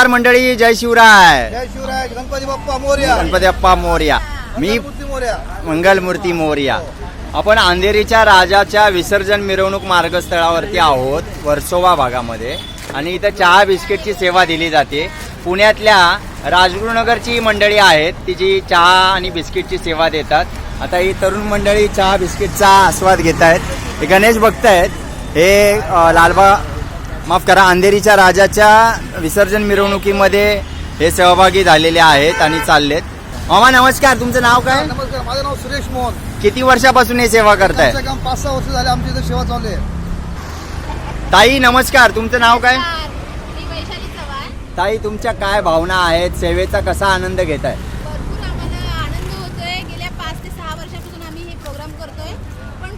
मंडळी, जय शिवराय. जय शिवराय. गणपती बाप्पा मोरया. गणपती बाप्पा मोरया. मी मोरया. मंगलमूर्ती मोरया. आपण अंधेरीच्या राजाच्या विसर्जन मिरवणूक मार्गस्थळावरती आहोत वर्सोवा भागामध्ये आणि इथं चहा बिस्किटची सेवा दिली जाते. पुण्यातल्या राजगुरुनगरची मंडळी आहेत ती जी चहा आणि बिस्किटची सेवा देतात. आता ही तरुण मंडळी चहा बिस्किटचा आस्वाद घेत आहेत. हे गणेश भक्त आहेत. हे माफ करा, अंधेरीच्या राजाच्या विसर्जन मिरवणुकीमध्ये हे सहभागी झालेले आहेत आणि चाललेत. मामा नमस्कार, तुमचं नाव काय? नमस्कार, माझं नाव सुरेश मोहन. किती वर्षापासून हे सेवा करताय? 5-6 वर्ष झाले आमची इथे सेवा चालू आहे. ताई नमस्कार, तुमचं नाव काय? मी वैशाली चव्हाण. ताई तुमच्या काय भावना आहेत? सेवेचा कसा आनंद घेताय? भरपूर आम्हाला आनंद होतोय. गेल्या 5 ते 6 वर्षापासून आम्ही हे प्रोग्राम करतोय, पण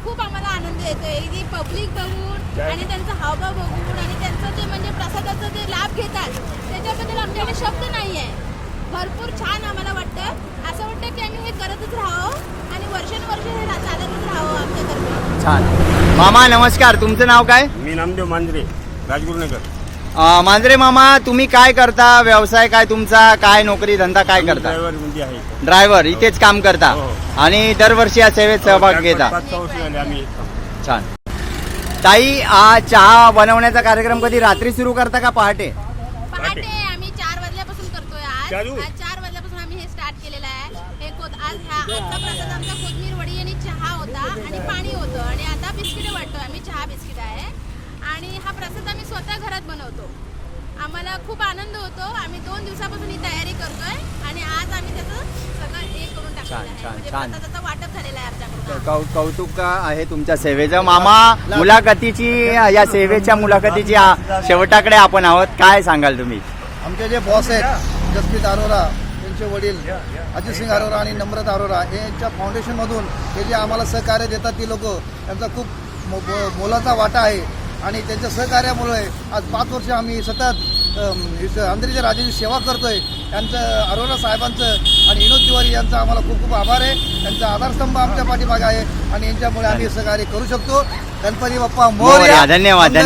खूप आम्हाला आनंद येतोय. ही पब्लिक बघून आणि त्यांचा हावभाव बघून आणि त्यांचं ते म्हणजे प्रसादाचा जे लाभ घेतात त्याच्याबद्दल आमच्याकडे शब्द नाही आहे. भरपूर छान आम्हाला वाटतं. असं वाटतं की आम्ही हे करतच राहावं आणि वर्षानुवर्ष हे चालतच राहावं आमच्यातर्फे. छान. मामा नमस्कार, तुमचं नाव काय? मी नामदेव मांजरे, राजगुरुनगर. मांजरे मामा, तुम्ही काय करता? व्यवसाय काय तुमचा? काय नोकरी धंदा काय करता? ड्रायव्हर म्हणजे आहे. ड्रायव्हर, इथेच काम करता हो. आणि दरवर्षी या सेवेत सहभाग घेता. 5-6 वर्ष झाले आम्ही. छान. ताई, चहा बनवण्याचा कार्यक्रम कधी रात्री सुरू करता का पहाटे? पहाटे आम्ही 4 वाजल्यापासून करतोय. आज 4 वाजल्यापासून आम्ही हे स्टार्ट केलेलं आहे. आजचा प्रसाद आमचा कोथमीर वडी आणि चहा होता आणि पाणी होतं आणि आता बिस्किट वाटतोय आम्ही. चहा बिस्किट आहे आणि हा प्रसाद आम्ही स्वतः घरात बनवतो. आम्हाला खूप आनंद होतो. आम्ही 2 दिवसापासून ही तयारी करतोय आणि आज आम्ही त्याचं सगळं हे करून टाकलेलं आहे. म्हणजे प्रसादाचं वाटप झालेलं आहे आमच्याकडून. कौतुक आहे तुमच्या सेवेचं. मामा, मुलाखतीची या सेवेच्या मुलाखतीची शेवटाकडे आपण आहोत. काय सांगाल तुम्ही? आमचे जे बॉस आहेत जसप्रीत अरोरा, त्यांचे वडील अजित सिंग अरोरा आणि नम्रता अरोरा यांच्या फाउंडेशनमधून हे जे आम्हाला सहकार्य देतात ती लोक, त्यांचा खूप मोलाचा वाटा आहे आणि त्यांच्या सहकार्यामुळे आज 5 वर्ष आम्ही सतत अंधेरीच्या राजाची सेवा करतोय. त्यांचं अरोरा साहेबांचं आणि विनोद तिवारी यांचा आम्हाला खूप आभार आहे. त्यांचा आधारस्तंभ आमच्या पाठीमागे आहे आणि यांच्यामुळे आम्ही सहकार्य करू शकतो. गणपती बाप्पा मोरया. धन्यवाद.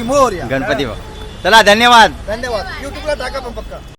मोरया. गणपती बाप्पा. चला, धन्यवाद. धन्यवाद. युट्यूबला टाका पण पक्का.